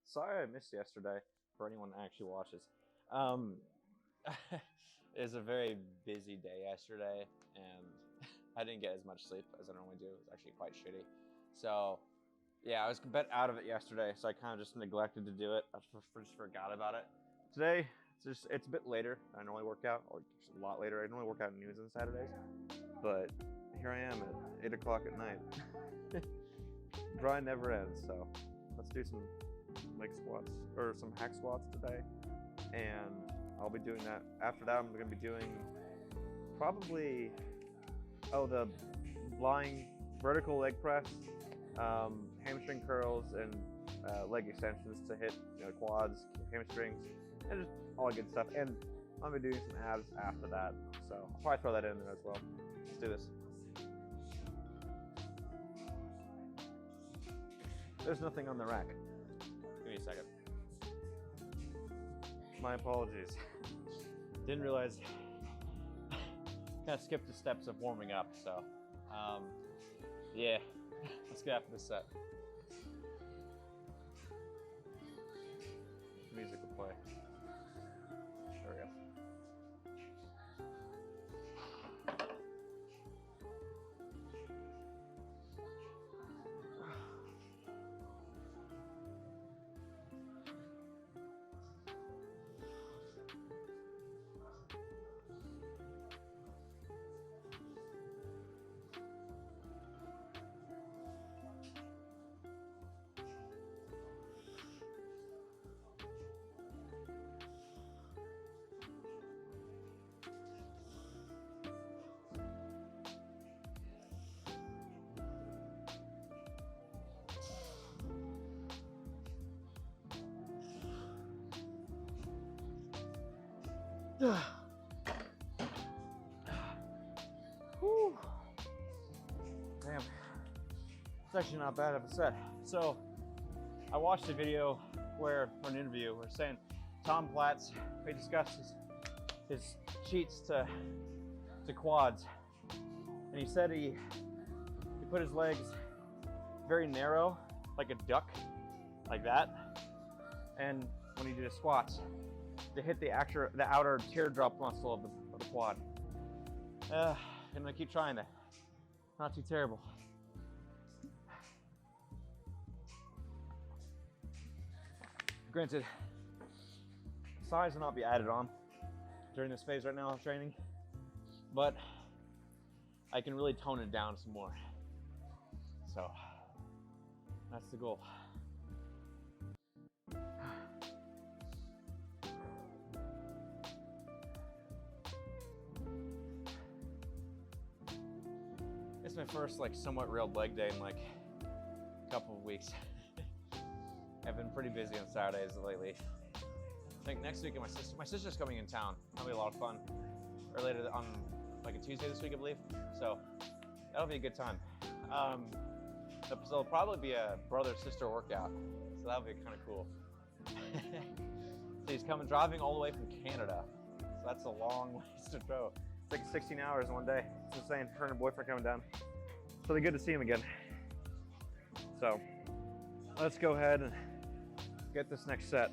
Sorry I missed yesterday, for anyone that actually watches. It was a very busy day yesterday, and I didn't get as much sleep as I normally do. It was actually quite shitty. So, yeah, I was a bit out of it yesterday, so I kind of just neglected to do it. I just forgot about it. Today, it's a bit later than I normally work out, or just a lot later. I normally work out on noons and Saturdays, but here I am at 8 o'clock at night. Grind never ends, so let's do some leg squats or some hack squats today, and I'll be doing that. After that, I'm going to be doing probably the lying vertical leg press, hamstring curls, and leg extensions to hit quads, hamstrings, and just all that good stuff. And I'm going to be doing some abs after that, so I'll probably throw that in there as well. Let's do this. There's nothing on the rack. Give me a second. My apologies. Didn't realize. Kind of skipped the steps of warming up, so yeah. Let's get after this set. Music will play. There we go. Whew. Damn, it's actually not bad of a set. So I watched a video or an interview where saying Tom Platz, he discussed his cheats to quads, and he said he put his legs very narrow, like a duck, like that, and when he did his squats, to hit the outer teardrop muscle of the quad. I'm gonna keep trying that. Not too terrible. Granted, size will not be added on during this phase right now of training, but I can really tone it down some more. So that's the goal. It's my first somewhat real leg day in a couple of weeks. I've been pretty busy on Saturdays lately. I think next week my sister's coming in town. That'll be a lot of fun. Or later on a Tuesday this week, I believe. So that'll be a good time. There'll probably be a brother-sister workout. So that'll be kind of cool. So he's driving all the way from Canada. So that's a long ways to go. It's like 16 hours in one day. It's insane. Her and her boyfriend coming down. It's really good to see him again. So let's go ahead and get this next set.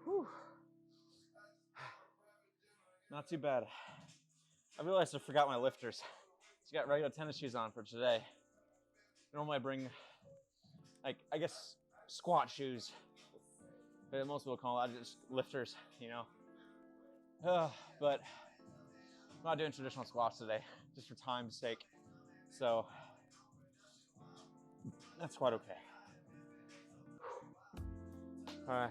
Whew. Not too bad. I realized I forgot my lifters. Just got regular tennis shoes on for today. Normally I bring, I guess, squat shoes. But most people call it just lifters, But I'm not doing traditional squats today, just for time's sake. So that's quite okay. All right.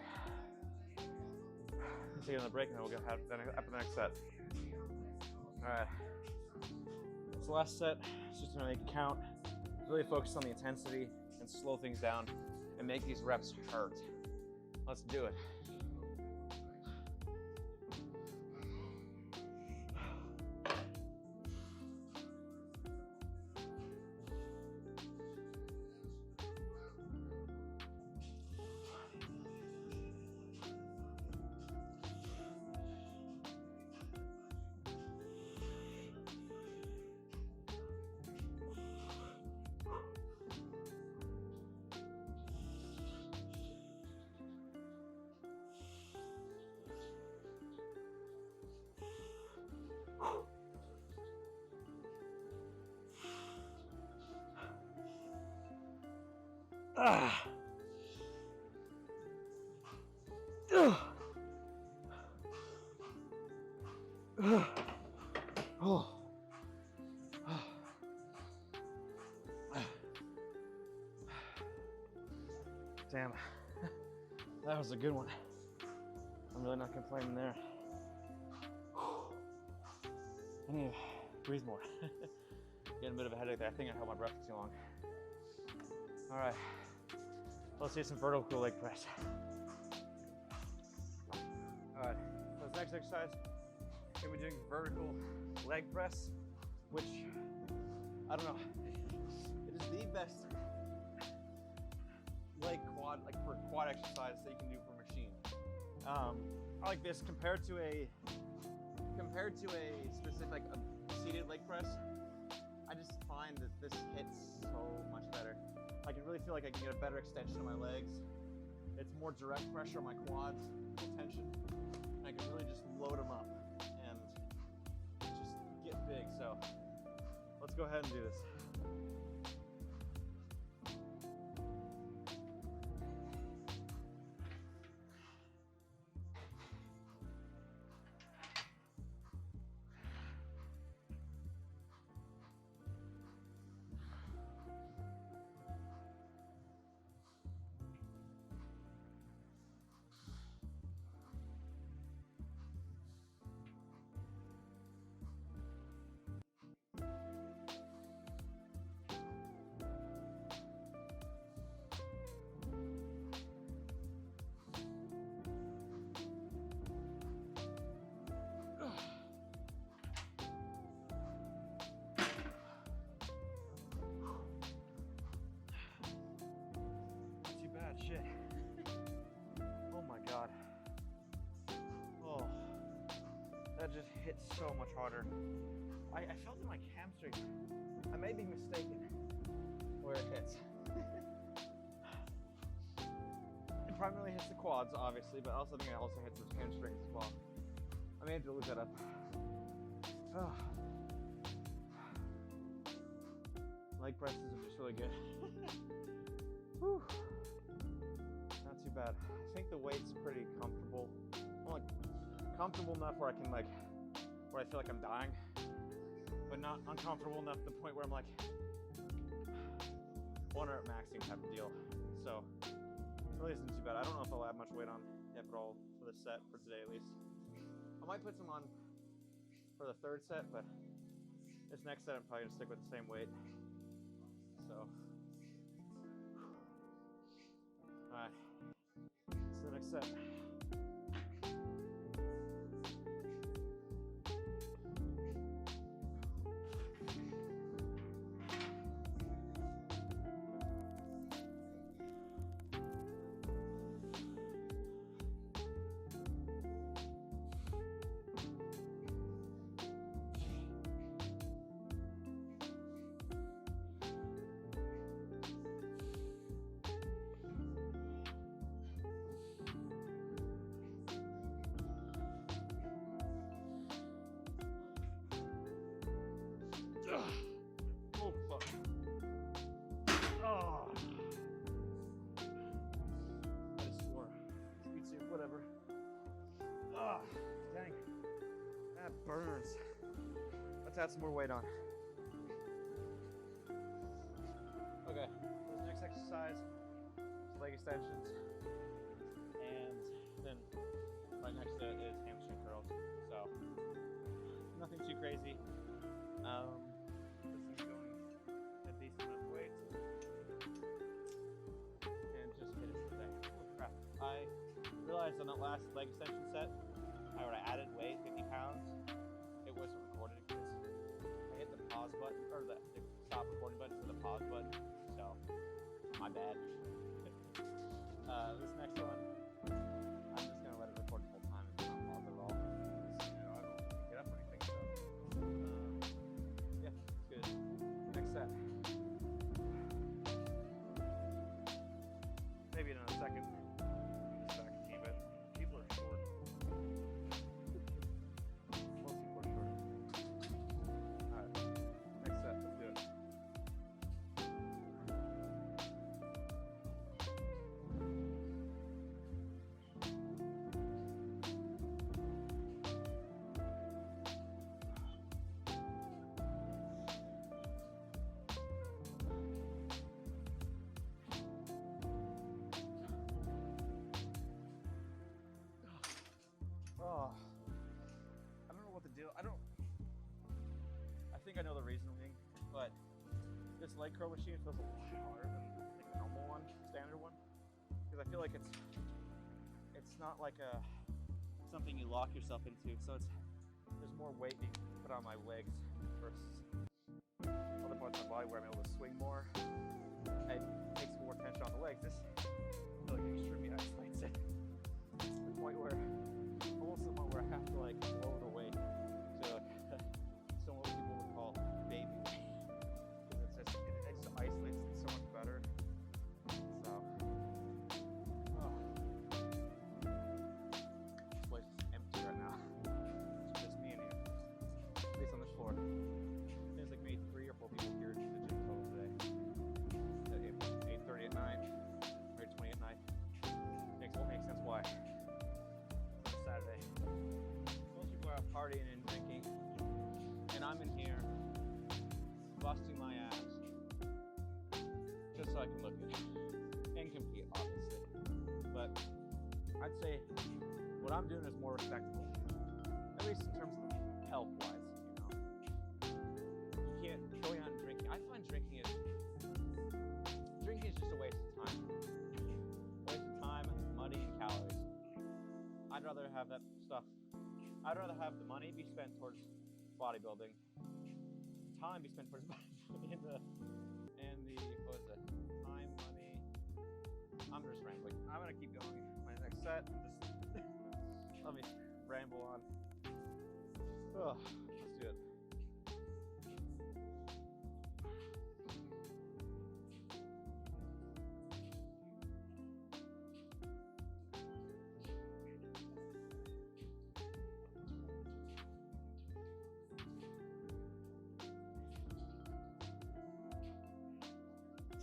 Let's take another break and then we'll go after the next set. All right. This last set is just gonna make it count. Really focus on the intensity and slow things down and make these reps hurt. Let's do it. Damn, that was a good one. I'm really not complaining there. I need to breathe more. Getting a bit of a headache there. I think I held my breath for too long. All right, let's do some vertical leg press. All right, so this next exercise, we're gonna be doing vertical leg press, which, I don't know, it is the best leg quad, like for quad exercise that you can do for a machine. I like this compared to a specific, like a seated leg press. I just find that this hits so much better. I can really feel like I can get a better extension of my legs. It's more direct pressure on my quads, full tension. And I can really just load them up and just get big. So let's go ahead and do this. Shit. Oh my God. Oh, that just hit so much harder. I felt in my hamstring. I may be mistaken where it hits. It primarily hits the quads, obviously, but I also think it also hits the hamstrings as well. I may have to look that up. Oh. Leg presses are just really good. Whew. Not too bad. I think the weight's pretty comfortable. Well, like, comfortable enough where I can where I feel like I'm dying, but not uncomfortable enough to the point where I'm like, one rep maxing type of deal. So, it really isn't too bad. I don't know if I'll add much weight on, if at all, for this set, for today at least. I might put some on for the third set, but this next set I'm probably gonna stick with the same weight. So, all right. So the next set. Oh, fuck. Oh. I just swore. Speed suit, whatever. Ah, dang. That burns. Let's add some more weight on. Okay, this next exercise is leg extensions. So nothing too crazy. Just going a decent enough weight and just hit it today. Holy crap! I realized on that last leg extension set, I added weight, 50 pounds. It wasn't recorded because I hit the pause button or the stop recording button for the pause button. So my bad. This next one, I'm just gonna let it record the whole time and not pause it at all. Because, I don't get up or anything. So yeah, it's good. Next set. Maybe in a second. Just so I can keep it. People are short. Most people are short. Alright. Next set. Let's do it. Oh, I don't know what to do. I think I know the reasoning, but this leg curl machine feels a lot harder than the normal one, standard one, because I feel like it's not like something you lock yourself into. So there's more weight being put on my legs versus other parts of my body where I'm able to swing more. It takes more tension on the legs. This I feel like extremely isolates it to the point where. Almost to the point where I have to like lower the weight to some what people would call baby weight, because it just isolates it so much better. So, this place is empty right now. It's just me in here, at least on this floor. There's like maybe 3 or 4 people here in the gym total today. At 8:30 at night, or 8:20 at night. Makes sense why. Saturday. Most people are out partying and drinking, and I'm in here busting my ass just so I can look good and compete, obviously. But I'd say what I'm doing is more respectable, at least in terms of health-wise. You can't going out and drinking. I find drinking is just a waste of time. Waste of time, money, and calories. I'd rather have that stuff. I'd rather have the money be spent towards bodybuilding, time be spent towards bodybuilding, and the what was it? Time, money. I'm just rambling. I'm gonna keep going. My next set. Just let me ramble on. Oh, let's do it.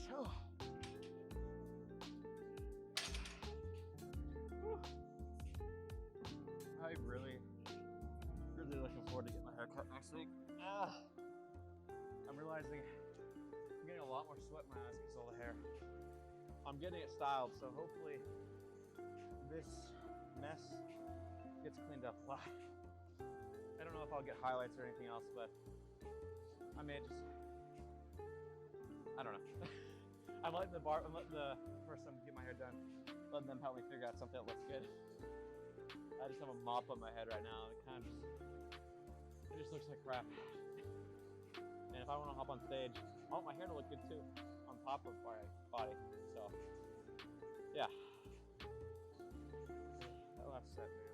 So, I'm really looking forward to getting my hair cut next week. I'm realizing I'm getting a lot more sweat in my eyes because of all the hair. I'm getting it styled, so hopefully this mess gets cleaned up a lot. I don't know if I'll get highlights or anything else, but I may just, I don't know. I'm letting the person get my hair done, letting them help me figure out something that looks good. I just have a mop on my head right now. It just looks like crap. And if I want to hop on stage, I want my hair to look good too, on top of my body. So, yeah. That last set, man.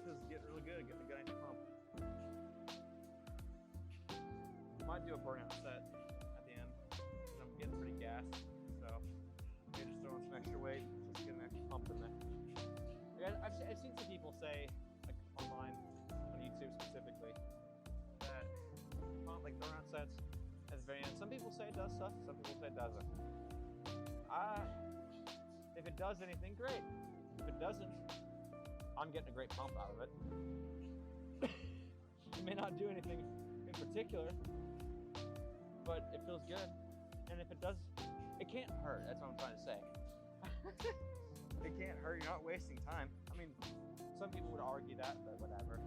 This is getting really good, getting a nice pump. Might do a burnout set at the end, because I'm getting pretty gassed. So, maybe just throwing some extra weight, just get an extra pump in there. I've seen some people say, like online, on YouTube specifically, that like burnout sets at the very end. Some people say it does stuff, some people say it doesn't. If it does anything, great. If it doesn't, I'm getting a great pump out of it. It may not do anything in particular, but it feels good. And if it does, it can't hurt. That's what I'm trying to say. It can't hurt. You're not wasting time. I mean, Some people would argue that, but whatever.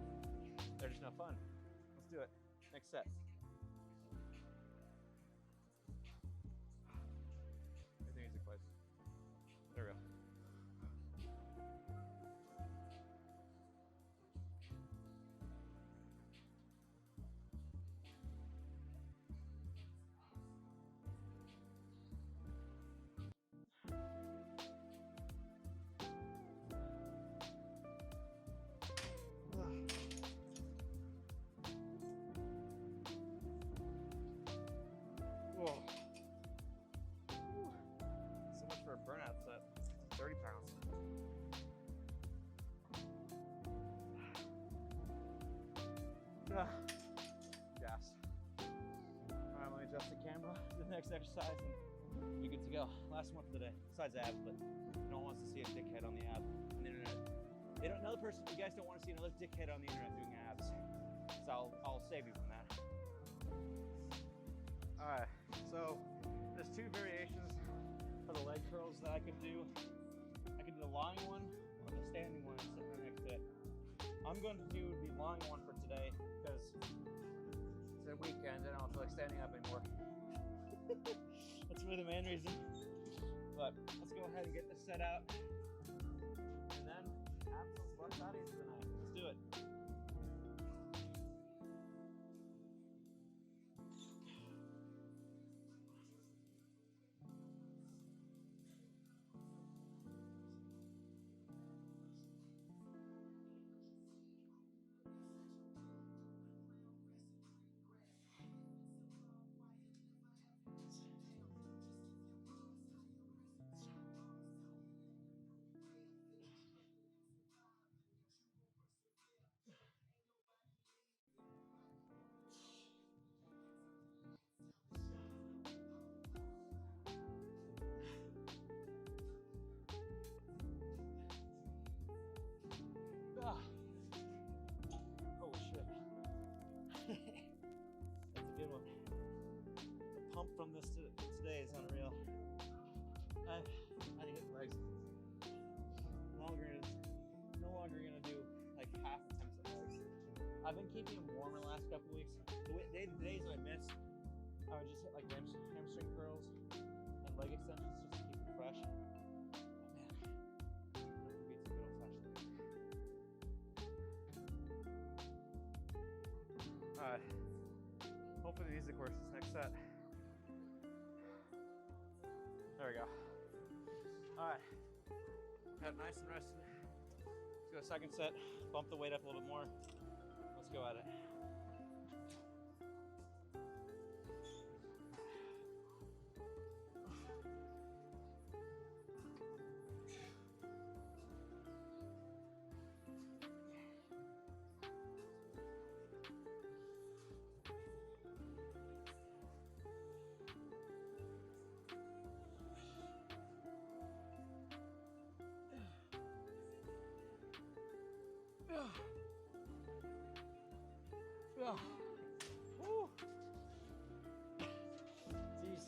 They're just no fun. Let's do it. Next set. Everything is in place. There we go. Whoa. So much for a burnout set. 30 pounds. Gas. Alright, let me adjust the camera to the next exercise and be good to go. Last one for the day, besides abs, but no one wants to see a dickhead on the app on the internet. They don't, another person, you guys don't want to see another dickhead on the internet doing abs. So I'll save you from that. Alright, so there's two variations for the leg curls that I could do. I could do the lying one or the standing one sitting right next to it. I'm going to do the lying one for today because it's a weekend and I don't feel like standing up anymore. That's really the main reason. But let's go ahead and get this set out. And then abs and butt bodies tonight. Let's do it. Holy shit. That's a good one. The pump from this today is unreal. I had to get legs. No longer gonna do like half attempts at legs. I've been keeping them warm the last couple weeks. The days I missed, I would just hit like hamstring curls and leg extensions just to keep them fresh. Alright, hopefully the music works this next set. There we go. Alright, got nice and rested. Let's go second set, bump the weight up a little bit more. Let's go at it. Woo. Jeez.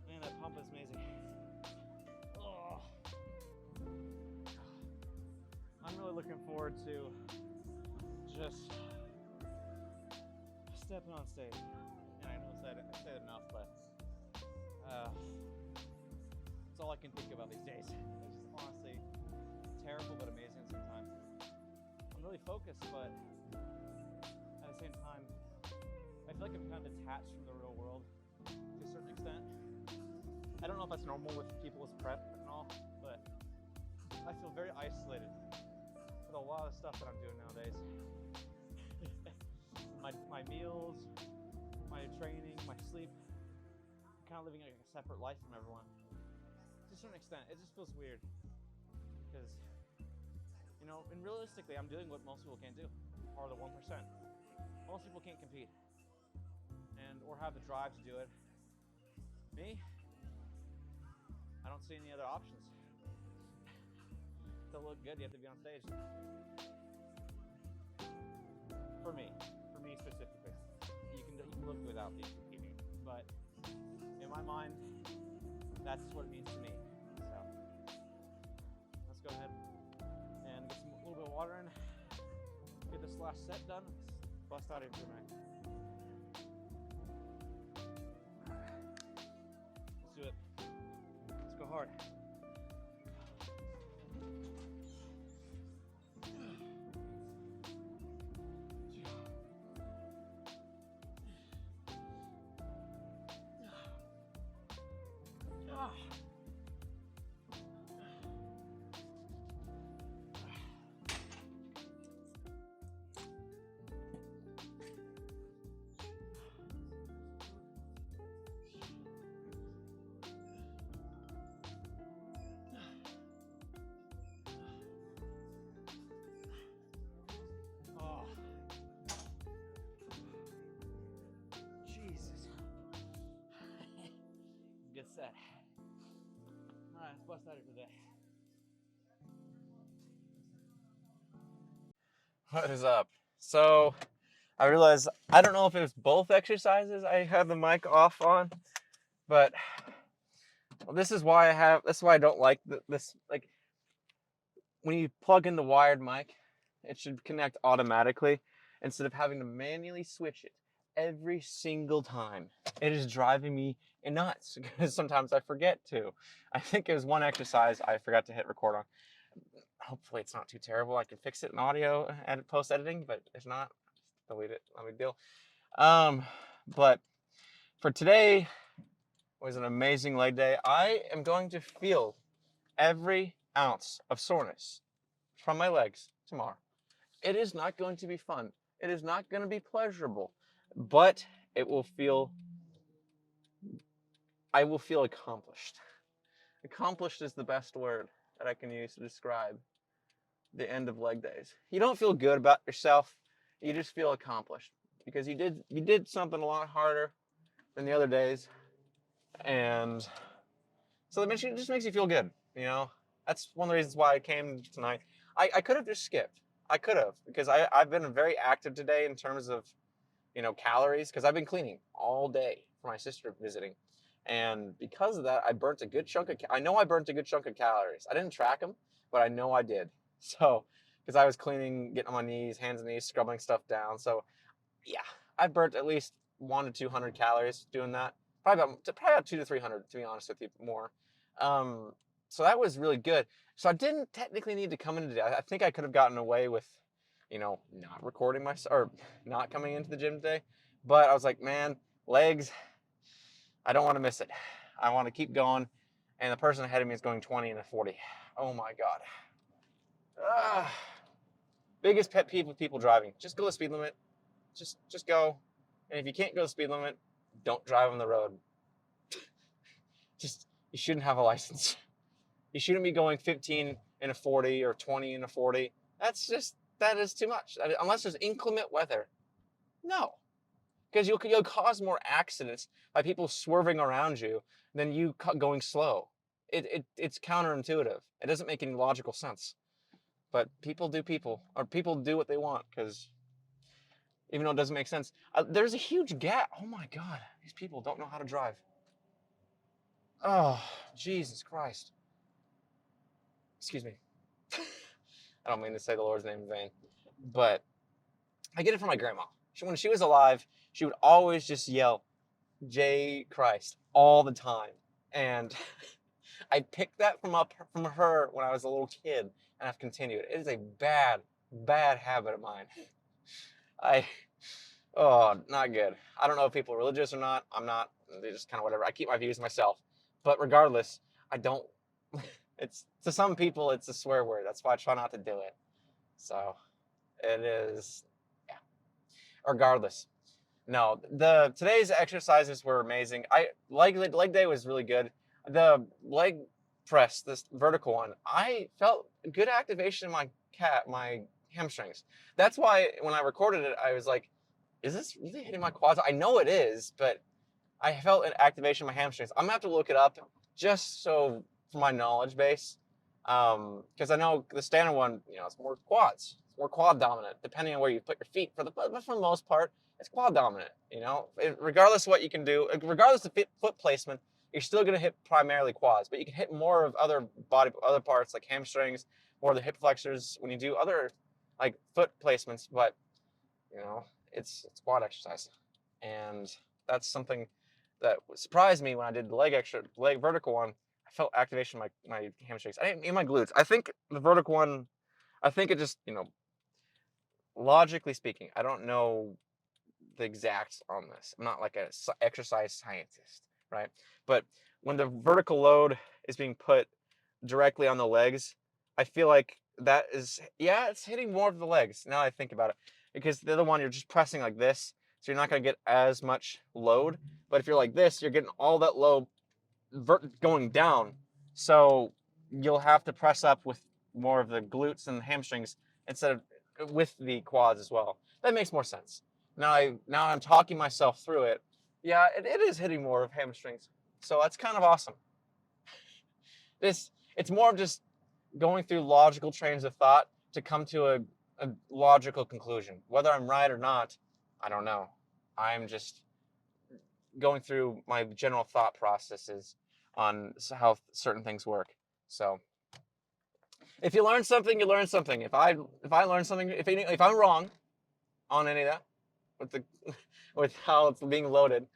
Man, that pump is amazing. Oh. I'm really looking forward to just stepping on stage. And I know I said enough, but it's all I can think about these days. It's just honestly terrible but amazing sometimes. I'm really focused, but at the same time, I feel like I'm kind of detached from the real world to a certain extent. I don't know if that's normal with people with prep and all, but I feel very isolated with a lot of stuff that I'm doing nowadays. my meals, my training, my sleep, I'm kind of living like a separate life from everyone. To a certain extent, it just feels weird because, you know, and realistically, I'm doing what most people can't do, or the 1%. Most people can't compete or have the drive to do it. Me, I don't see any other options. To look good, you have to be on stage. For me specifically. You can look without being competing, but in my mind, that's what it means to me. So let's go ahead and get some little water in. Get this last set done. Let's bust out of here, man. Let's do it. Let's go hard. Good set. All right, let's bust out of here for the day. What is up? So I realized I don't know if it was both exercises I had the mic off on, but this is why I don't like this. Like when you plug in the wired mic, it should connect automatically instead of having to manually switch it every single time. It is driving me nuts because sometimes I forget to. I think it was one exercise I forgot to hit record on. Hopefully it's not too terrible. I can fix it in audio and post editing, but if not, delete it. No big deal. But for today was an amazing leg day. I am going to feel every ounce of soreness from my legs tomorrow. It is not going to be fun. It is not going to be pleasurable, but it will feel, I will feel accomplished. Accomplished is the best word that I can use to describe the end of leg days. You don't feel good about yourself. You just feel accomplished because you did something a lot harder than the other days. And so it just makes you feel good, you know? That's one of the reasons why I came tonight. I could have just skipped. I could have, because I've been very active today in terms of, calories, because I've been cleaning all day for my sister visiting. And because of that, I burnt a good chunk of, I know I burnt a good chunk of calories. I didn't track them, but I know I did. So, because I was cleaning, getting on my knees, hands and knees, scrubbing stuff down. So, yeah, I burnt at least 100 to 200 calories doing that. Probably about 200 to 300, to be honest with you, more. So that was really good. So I didn't technically need to come in today. I think I could have gotten away with, not recording or not coming into the gym today. But I was like, man, legs, I don't want to miss it. I want to keep going. And the person ahead of me is going 20 and a 40. Oh my God. Biggest pet peeve of people driving. Just go the speed limit. Just go. And if you can't go the speed limit, don't drive on the road. You shouldn't have a license. You shouldn't be going 15 in a 40 or 20 in a 40. That is too much. Unless there's inclement weather. No. Because you'll cause more accidents by people swerving around you than you going slow. It's counterintuitive. It doesn't make any logical sense. But people do what they want, because even though it doesn't make sense. There's a huge gap. Oh my God, these people don't know how to drive. Oh, Jesus Christ. Excuse me. I don't mean to say the Lord's name in vain, but I get it from my grandma. When she was alive, she would always just yell, J Christ, all the time. And I picked that from her when I was a little kid, and I've continued. It is a bad, bad habit of mine. Not good. I don't know if people are religious or not. I'm not. They're just kind of whatever. I keep my views myself. But regardless, I don't. To some people, it's a swear word. That's why I try not to do it. So, it is, yeah. Regardless. No, today's exercises were amazing. Leg day was really good. The leg press, this vertical one, I felt good activation in my hamstrings. That's why when I recorded it, I was like, is this really hitting my quads? I know it is, but I felt an activation in my hamstrings. I'm gonna have to look it up just so for my knowledge base, because I know the standard one, it's more quads. It's more quad dominant, depending on where you put your feet. But for the most part, it's quad dominant. Regardless of what you can do, regardless of foot placement, you're still gonna hit primarily quads. But you can hit more of other parts like hamstrings, more of the hip flexors when you do other like foot placements, but it's quad exercise, and that's something that surprised me when I did the leg vertical one. I felt activation in my hamstrings. I didn't in my glutes. I think the vertical one, I think it just logically speaking, I don't know the exacts on this. I'm not like a exercise scientist, right? But when the vertical load is being put directly on the legs, I feel like that is, yeah, it's hitting more of the legs now that I think about it, because the other one you're just pressing like this, so you're not going to get as much load. But if you're like this, you're getting all that load going down, so you'll have to press up with more of the glutes and the hamstrings instead of with the quads as well. That makes more sense. Now I'm talking myself through it. Yeah, it is hitting more of hamstrings, so that's kind of awesome. It's more of just going through logical trains of thought to come to a logical conclusion. Whether I'm right or not, I don't know. I'm just going through my general thought processes on how certain things work. So if you learn something, you learn something. If I learn something, if I'm wrong on any of that with how it's being loaded,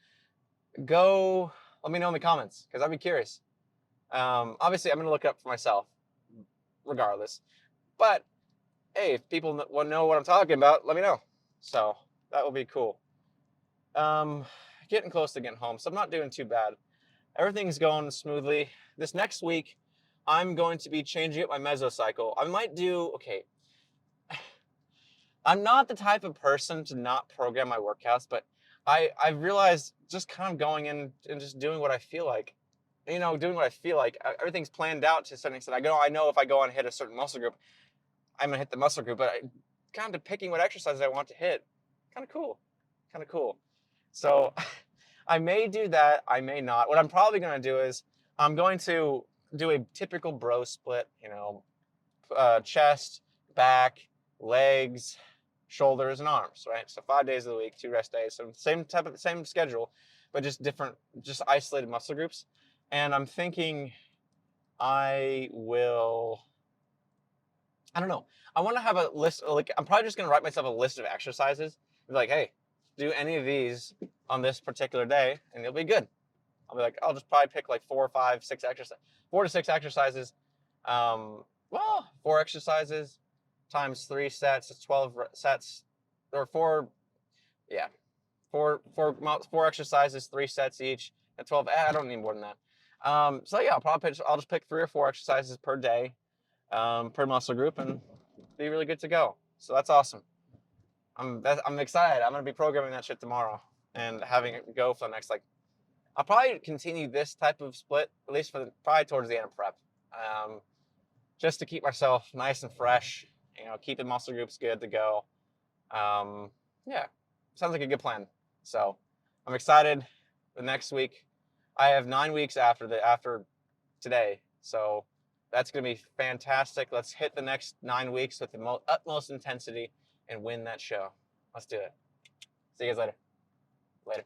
go let me know in the comments, because I'd be curious. Obviously, I'm gonna look it up for myself, regardless. But hey, if people want to know what I'm talking about, let me know. So that will be cool. Getting close to getting home, so I'm not doing too bad. Everything's going smoothly. This next week, I'm going to be changing up my mesocycle. I might do, okay. I'm not the type of person to not program my workouts, but I realized just kind of going in and just doing what I feel like. Doing what I feel like. Everything's planned out to a certain extent. I know if I go and hit a certain muscle group, I'm gonna hit the muscle group, but I kind of picking what exercises I want to hit. Kind of cool. So I may do that. I may not. What I'm probably gonna do is I'm going to do a typical bro split. Chest, back, legs, shoulders, and arms. Right. So 5 days of the week, 2 rest days. So same schedule, but just different, just isolated muscle groups. And I'm thinking I don't know. I want to have a list. Like, I'm probably just going to write myself a list of exercises. Be like, hey, do any of these on this particular day, and it'll be good. I'll just probably pick like 4 to 6 exercises. 4 exercises times 3 sets. It's 12 sets, or 4. Yeah, four exercises, 3 sets each, and 12. I don't need more than that. So yeah, I'll just pick 3 or 4 exercises per day, per muscle group, and be really good to go. So that's awesome. I'm excited. I'm gonna be programming that shit tomorrow and having it go for the next, like, I'll probably continue this type of split at least probably towards the end of prep, just to keep myself nice and fresh. Keeping muscle groups good to go. Yeah, sounds like a good plan. So I'm excited. The next week, I have 9 weeks after today, so that's going to be fantastic. Let's hit the next 9 weeks with the utmost intensity and win that show. Let's do it. See you guys later.